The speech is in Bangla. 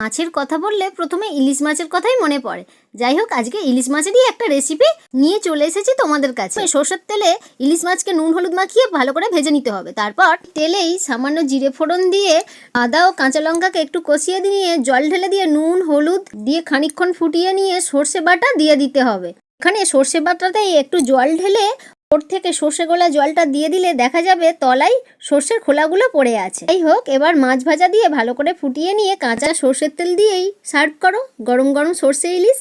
মাছের কথা বললে প্রথমে ইলিশ মাছের কথাই মনে পড়ে। যাই হোক, আজকে ইলিশ মাছেরই একটা রেসিপি নিয়ে চলে এসেছি তোমাদের কাছে। সর্ষের তেলে ইলিশ মাছকে নুন হলুদ মাখিয়ে ভালো করে ভেজে নিতে হবে। তারপর তেলেই সামান্য জিরে ফোড়ন দিয়ে আদা ও কাঁচা লঙ্কাকে একটু কষিয়ে নিয়ে জল ঢেলে দিয়ে নুন হলুদ দিয়ে খানিকক্ষণ ফুটিয়ে নিয়ে সর্ষে বাটা দিয়ে দিতে হবে। এখানে সর্ষে বাটাতেই একটু জল ঢেলে ওর থেকে সর্ষে গোলা জলটা দিয়ে দিলে দেখা যাবে তলায় সর্ষের খোলাগুলো পড়ে আছে। যাই হোক, এবার মাছ ভাজা দিয়ে ভালো করে ফুটিয়ে নিয়ে কাঁচা সর্ষের তেল দিয়েই সার্ভ করো গরম গরম সর্ষে ইলিশ।